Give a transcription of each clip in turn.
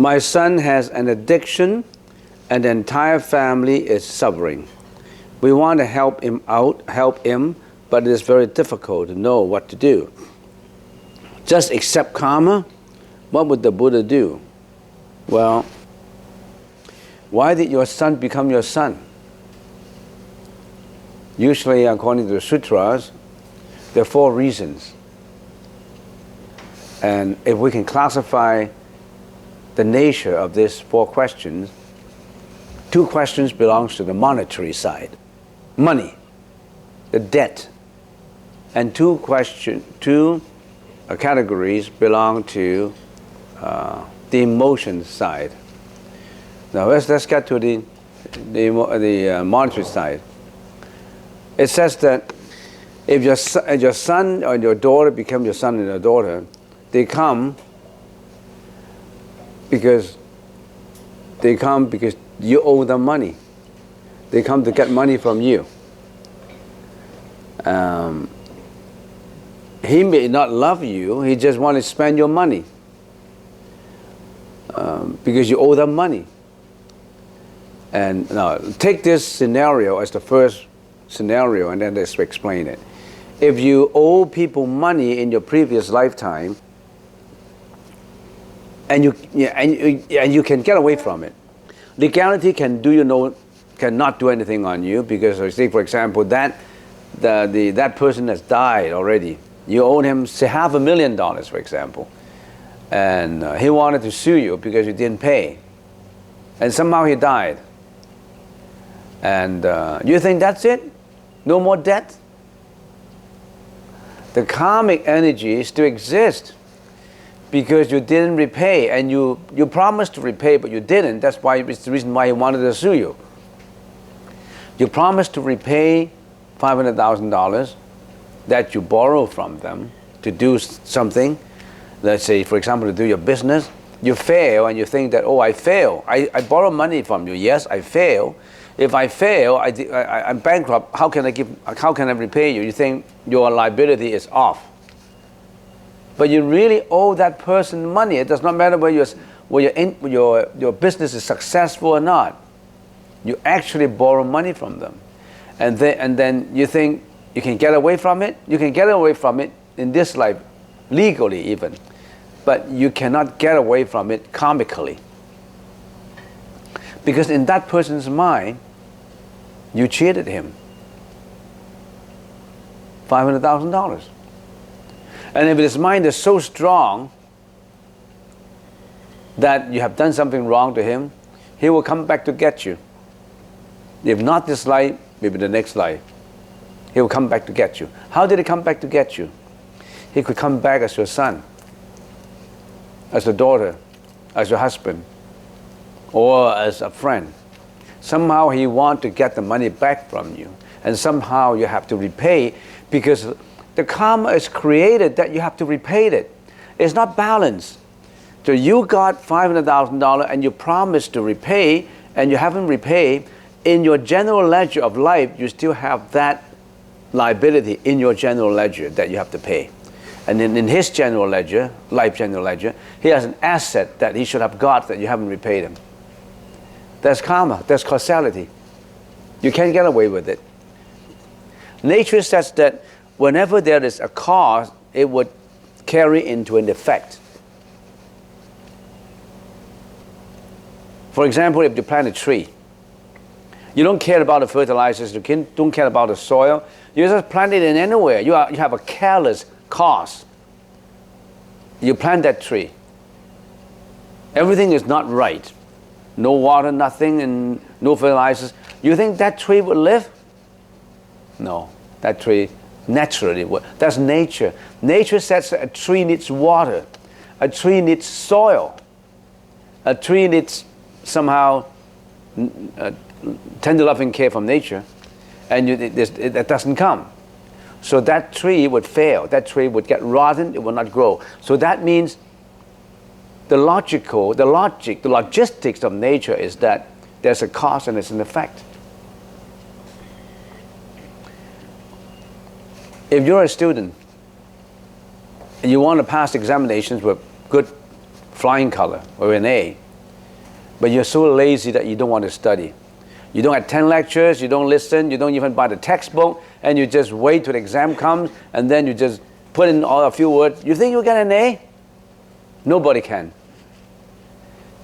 My son has an addiction and the entire family is suffering. We want to help him out, but it is very difficult to know what to do. Just accept karma? What would the Buddha do? Well, why did your son become your son? Usually, according to the sutras, there are 4 reasons. And if we can classify the nature of these 4 questions, 2 questions belongs to the monetary side, money, the debt, and 2 categories belong to the emotion side. Now let's get to the monetary side. It says that if your son or your daughter become your son and your daughter, they come because you owe them money. They come to get money from you. He may not love you, he just wants to spend your money because you owe them money. And now, take this scenario as the first scenario and then let's explain it. If you owe people money in your previous lifetime and you can get away from it, legality cannot do anything on you because, say for example, that person has died already. You owe him, say, $500,000, for example, and he wanted to sue you because you didn't pay, and somehow he died. And you think that's it? No more debt? The karmic energy still exists because you didn't repay, and you promised to repay, but you didn't. That's why it's the reason why he wanted to sue you. You promised to repay $500,000 that you borrow from them to do something. Let's say, for example, to do your business. You fail, and you think that, oh, I fail. I borrow money from you. Yes, I fail. If I fail, I'm bankrupt. How can I repay you? You think your liability is off. But you really owe that person money. It does not matter whether your business is successful or not. You actually borrow money from them. And then you think you can get away from it? You can get away from it in this life, legally even. But you cannot get away from it karmically. Because in that person's mind, you cheated him. $500,000. And if his mind is so strong that you have done something wrong to him, he will come back to get you. If not this life, maybe the next life. He will come back to get you. How did he come back to get you? He could come back as your son, as a daughter, as your husband, or as a friend. Somehow he wants to get the money back from you, and somehow you have to repay, because the karma is created that you have to repay it. It's not balanced. So you got $500,000 and you promised to repay, and you haven't repaid. In your general ledger of life, you still have that liability in your general ledger that you have to pay. And in his general ledger, life general ledger, he has an asset that he should have got that you haven't repaid him. That's karma, that's causality. You can't get away with it. Nature says that whenever there is a cause, it would carry into an effect. For example, if you plant a tree, you don't care about the fertilizers, you don't care about the soil, you just plant it in anywhere. You have a careless cause. You plant that tree. Everything is not right. No water, nothing, and no fertilizers. You think that tree would live? No, that tree naturally would. That's nature. Nature says a tree needs water. A tree needs soil. A tree needs somehow tender loving care from nature, and that doesn't come. So that tree would fail. That tree would get rotten. It will not grow. So that means the logistics of nature is that there's a cause and there's an effect. If you're a student and you want to pass examinations with good flying color or an A, but you're so lazy that you don't want to study. You don't attend lectures, you don't listen, you don't even buy the textbook, and you just wait till the exam comes, and then you just put in a few words. You think you'll get an A? Nobody can.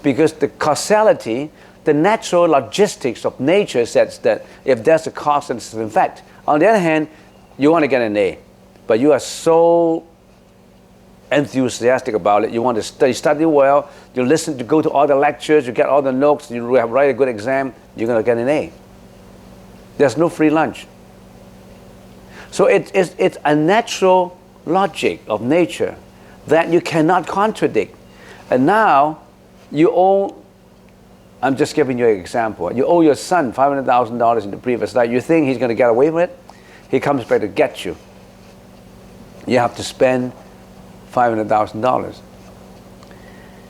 Because the causality, the natural logistics of nature says that if there's a cause, there's an effect. On the other hand, you want to get an A, but you are so enthusiastic about it. You want to study well, you listen, to go to all the lectures, you get all the notes, you write a good exam, you're going to get an A. There's no free lunch. So it's a natural logic of nature that you cannot contradict. And now you owe, I'm just giving you an example, you owe your son $500,000 in the previous life. You think he's going to get away with it? He comes back to get you. You have to spend $500,000.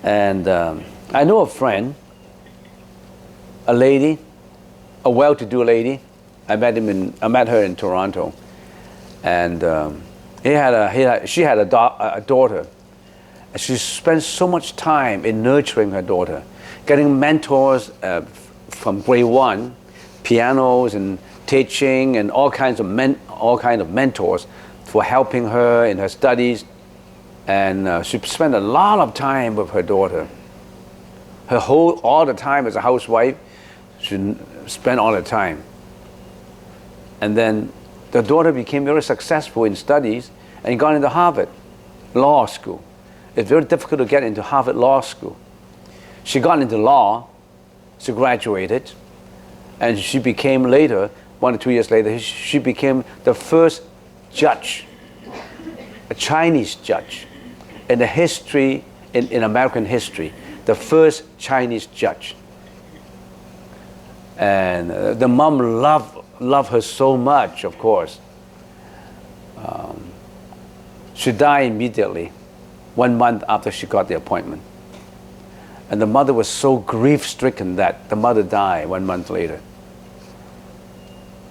And I know a friend, a lady, a well-to-do lady. I met her in Toronto, and she had a daughter. And she spent so much time in nurturing her daughter, getting mentors from grade 1, pianos and teaching, and all kinds of mentors for helping her in her studies. And she spent a lot of time with her daughter. All the time as a housewife, she spent all the time. And then the daughter became very successful in studies and got into Harvard Law School. It's very difficult to get into Harvard Law School. She got into law, she graduated, and she became later, 1 or 2 years later, she became the first judge, a Chinese judge, in the history, in American history, the first Chinese judge. And the mom loved her so much, of course. She died immediately, 1 month after she got the appointment. And the mother was so grief-stricken that the mother died 1 month later.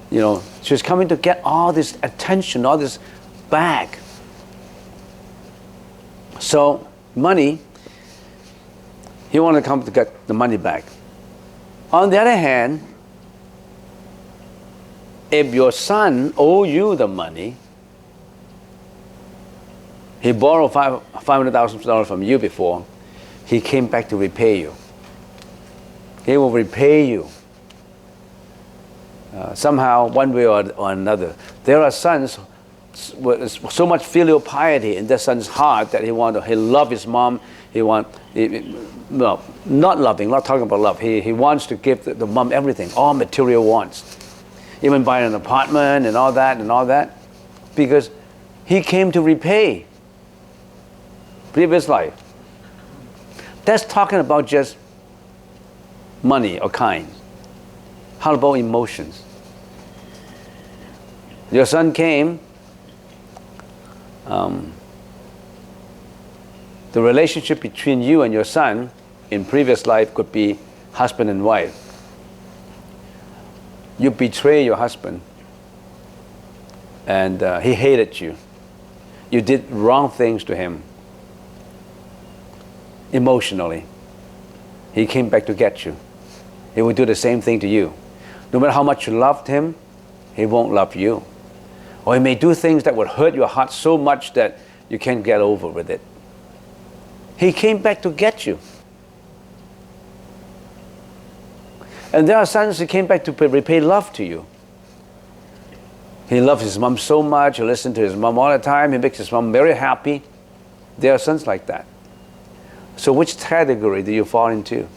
You know, she was coming to get all this attention, all this back. So, money, he wanted to come to get the money back. On the other hand, if your son owes you the money, he borrowed $500,000 from you before, he came back to repay you. He will repay you. Somehow, one way or another. There are sons with so much filial piety in their son's heart that he loves his mom. Not loving, not talking about love. He wants to give the mom everything, all material wants. Even buy an apartment and all that, because he came to repay previous life. That's talking about just money or kind. How about emotions? Your son came, the relationship between you and your son in previous life could be husband and wife. You betray your husband, and he hated you. You did wrong things to him. Emotionally, he came back to get you. He would do the same thing to you. No matter how much you loved him, he won't love you. Or he may do things that would hurt your heart so much that you can't get over with it. He came back to get you. And there are sons who came back to repay love to you. He loves his mom so much, he listens to his mom all the time, he makes his mom very happy. There are sons like that. So which category do you fall into?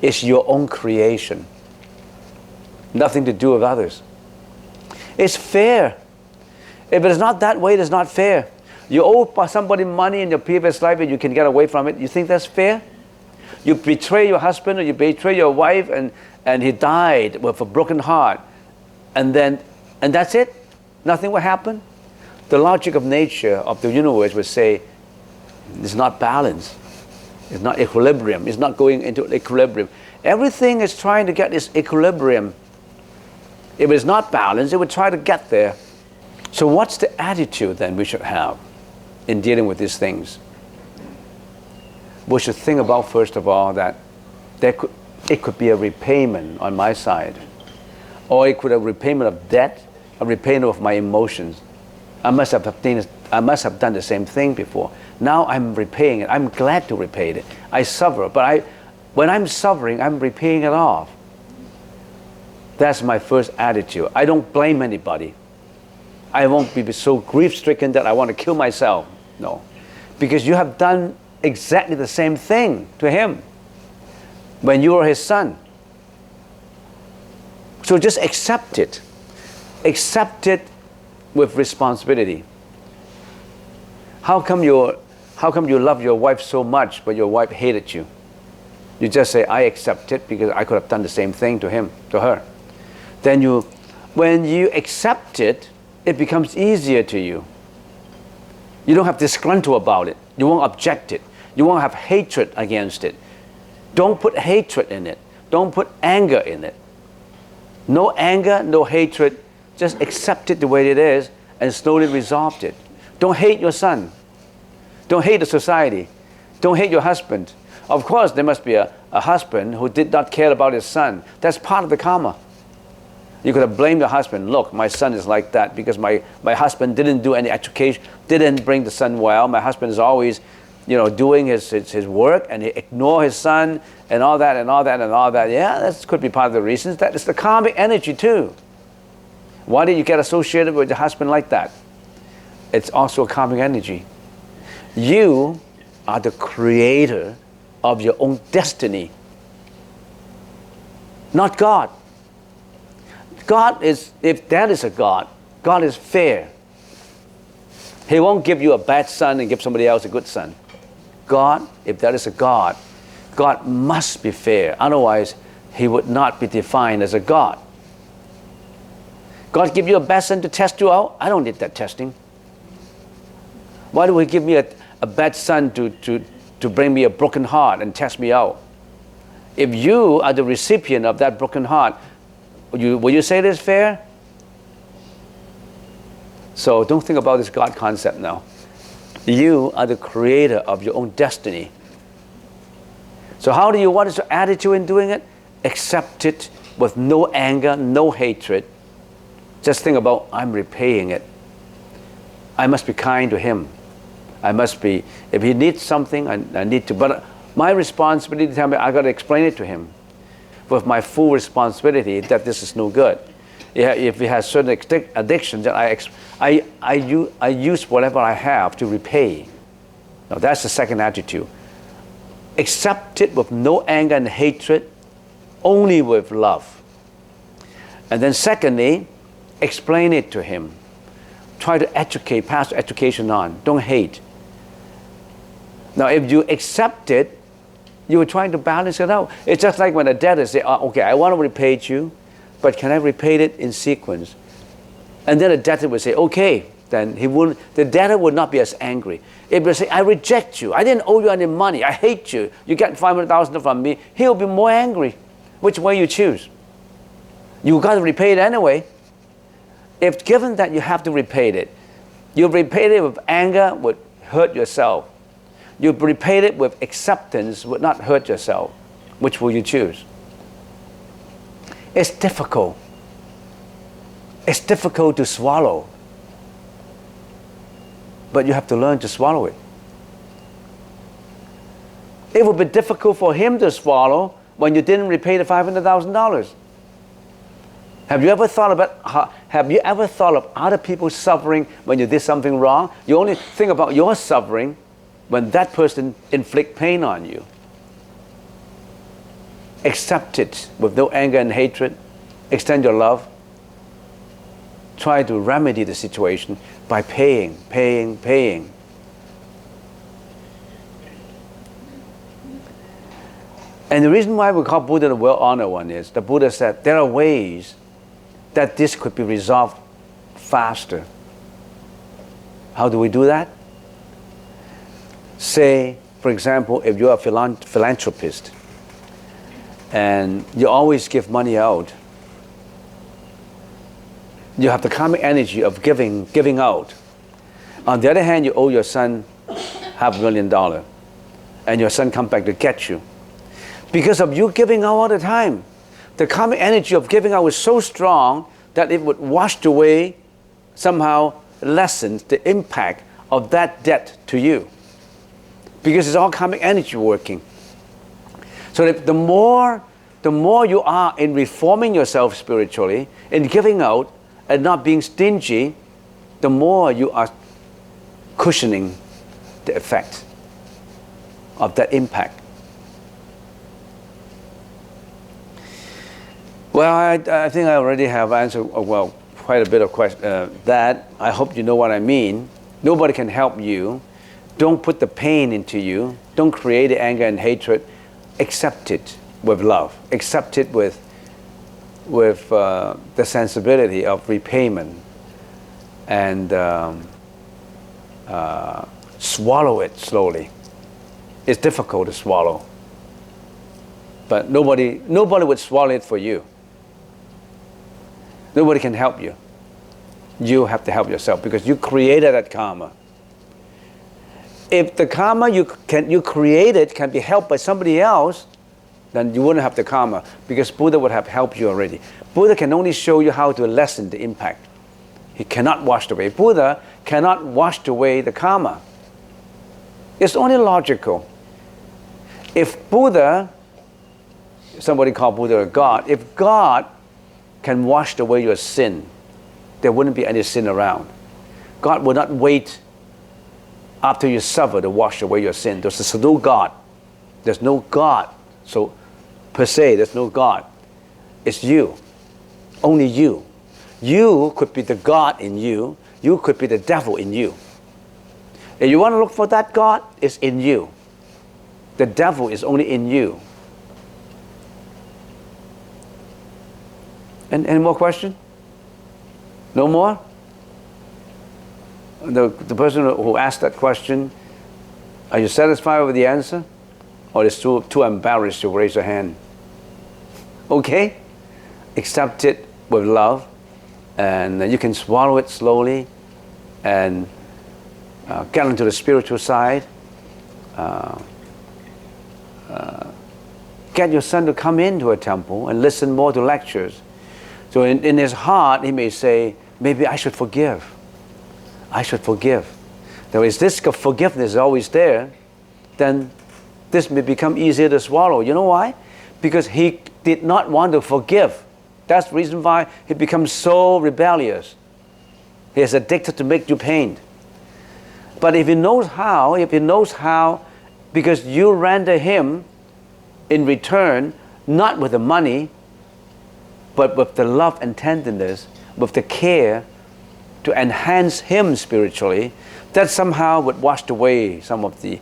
It's your own creation. Nothing to do with others. It's fair. If it's not that way, it's not fair. You owe somebody money in your previous life and you can get away from it. You think that's fair? You betray your husband or you betray your wife and he died with a broken heart. And that's it? Nothing will happen? The logic of nature, of the universe would say, it's not balance. It's not equilibrium. It's not going into equilibrium. Everything is trying to get this equilibrium. If it's not balanced, it would try to get there. So what's the attitude then we should have in dealing with these things? We should think about, first of all, that it could be a repayment on my side, or it could be a repayment of debt, a repayment of my emotions. I must have done the same thing before. Now I'm repaying it. I'm glad to repay it. I suffer, but when I'm suffering, I'm repaying it off. That's my first attitude. I don't blame anybody. I won't be so grief-stricken that I want to kill myself. No. Because you have done exactly the same thing to him when you were his son. So just accept it. Accept it with responsibility. How come you love your wife so much, but your wife hated you? You just say, I accept it because I could have done the same thing to her. Then when you accept it, it becomes easier to you. You don't have disgruntled about it. You won't object it. You won't have hatred against it. Don't put hatred in it. Don't put anger in it. No anger, no hatred. Just accept it the way it is and slowly resolve it. Don't hate your son. Don't hate the society. Don't hate your husband. Of course, there must be a husband who did not care about his son. That's part of the karma. You could have blamed the husband. Look, my son is like that because my husband didn't do any education, didn't bring the son well. My husband is always, doing his work, and he ignore his son and all that and all that and all that. Yeah, that could be part of the reasons. That is the karmic energy too. Why did you get associated with your husband like that? It's also a karmic energy. You are the creator of your own destiny, not God. God is, if that is a God, God is fair. He won't give you a bad son and give somebody else a good son. God, if that is a God, God must be fair. Otherwise, he would not be defined as a God. God give you a bad son to test you out? I don't need that testing. Why do he give me a bad son to bring me a broken heart and test me out? If you are the recipient of that broken heart, will you say it is fair? So don't think about this God concept now. You are the creator of your own destiny. So what is your attitude in doing it? Accept it with no anger, no hatred. Just think about, I'm repaying it. I must be kind to him. If he needs something, I need to, but my responsibility to tell me, I got to explain it to him with my full responsibility that this is no good. If he has certain addictions, then I use whatever I have to repay. Now that's the second attitude. Accept it with no anger and hatred, only with love. And then secondly, explain it to him. Try to educate, pass the education on. Don't hate. Now if you accept it, you are trying to balance it out. It's just like when a debtor says, okay, I want to repay you, but can I repay it in sequence? And then the debtor would say, okay, then the debtor would not be as angry. It would say, I reject you. I didn't owe you any money. I hate you. You get $500,000 from me. He'll be more angry. Which way you choose? You got to repay it anyway. If given that you have to repay it, you repay it with anger would hurt yourself. You repay it with acceptance would not hurt yourself. Which will you choose? It's difficult. It's difficult to swallow. But you have to learn to swallow it. It would be difficult for him to swallow when you didn't repay the $500,000. Have you ever thought of other people suffering when you did something wrong? You only think about your suffering when that person inflicts pain on you. Accept it with no anger and hatred. Extend your love. Try to remedy the situation by paying. And the reason why we call Buddha the well-honored one is the Buddha said there are ways that this could be resolved faster. How do we do that? Say, for example, if you're a philanthropist and you always give money out, you have the karmic energy of giving out. On the other hand, you owe your son $500,000 and your son comes back to get you. Because of you giving out all the time. The karmic energy of giving out is so strong that it would wash away, somehow lessens the impact of that debt to you. Because it's all karmic energy working. So that the more you are in reforming yourself spiritually, in giving out and not being stingy, the more you are cushioning the effect of that impact. Well, I think I already have answered, well, quite a bit of that. I hope you know what I mean. Nobody can help you. Don't put the pain into you. Don't create the anger and hatred. Accept it with love. Accept it with the sensibility of repayment. And swallow it slowly. It's difficult to swallow. But nobody would swallow it for you. Nobody can help you. You have to help yourself because you created that karma. If the karma you created can be helped by somebody else, then you wouldn't have the karma because Buddha would have helped you already. Buddha can only show you how to lessen the impact. He cannot wash away. Buddha cannot wash away the karma. It's only logical. If Buddha, somebody called Buddha a God, if God can wash away your sin, there wouldn't be any sin around. God will not wait after you suffer to wash away your sin. There's no God. There's no God. So, per se, there's no God. It's you. Only you. You could be the God in you. You could be the devil in you. If you want to look for that God, it's in you. The devil is only in you. And any more question? No more? The person who asked that question, are you satisfied with the answer? Or is too embarrassed to raise your hand? Okay? Accept it with love. And you can swallow it slowly and get into the spiritual side. Get your son to come into a temple and listen more to lectures. So in his heart, he may say, maybe I should forgive. I should forgive. Now, if this forgiveness is always there, then this may become easier to swallow. You know why? Because he did not want to forgive. That's the reason why he becomes so rebellious. He is addicted to make you pain. But if he knows how, because you render him in return, not with the money, but with the love and tenderness, with the care to enhance him spiritually, that somehow would wash away some of the,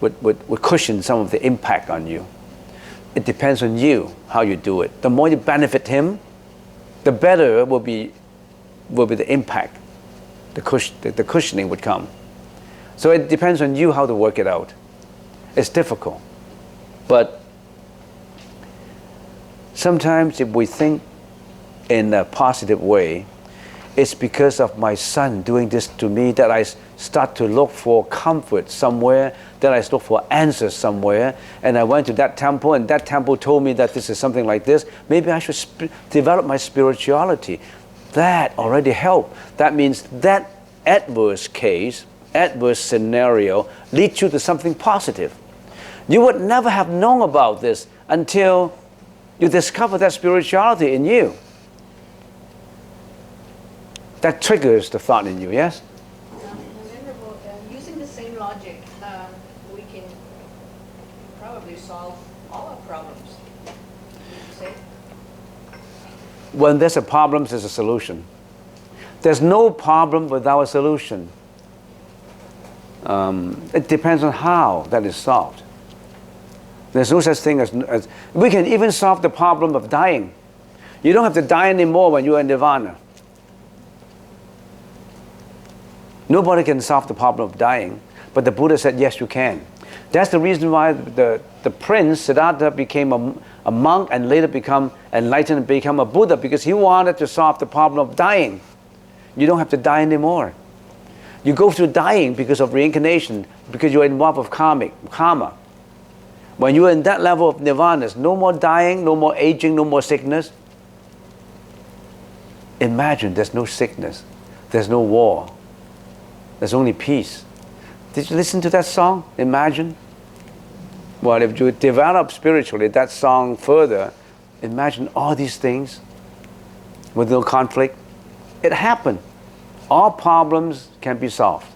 would cushion some of the impact on you. It depends on you how you do it. The more you benefit him, the better will be the impact. The cushioning would come. So it depends on you how to work it out. It's difficult. But sometimes if we think in a positive way, it's because of my son doing this to me that I start to look for comfort somewhere, that I look for answers somewhere, and I went to that temple and that temple told me that this is something like this. Maybe I should develop my spirituality. That already helped. That means that adverse case, adverse scenario leads you to something positive. You would never have known about this until you discover that spirituality in you. That triggers the thought in you, yes? Venerable, using the same logic, we can probably solve all our problems. Would you say? When there's a problem, there's a solution. There's no problem without a solution. It depends on how that is solved. There's no such thing as we can even solve the problem of dying. You don't have to die anymore when you're in nirvana. Nobody can solve the problem of dying, but the Buddha said, yes, you can. That's the reason why the prince, Siddhartha, became a monk and later become enlightened and become a Buddha, because he wanted to solve the problem of dying. You don't have to die anymore. You go through dying because of reincarnation, because you're involved with karma. When you are in that level of nirvana, no more dying, no more aging, no more sickness. Imagine there's no sickness, there's no war, there's only peace. Did you listen to that song? Imagine. Well, if you develop spiritually that song further, imagine all these things with no conflict. It happened. All problems can be solved.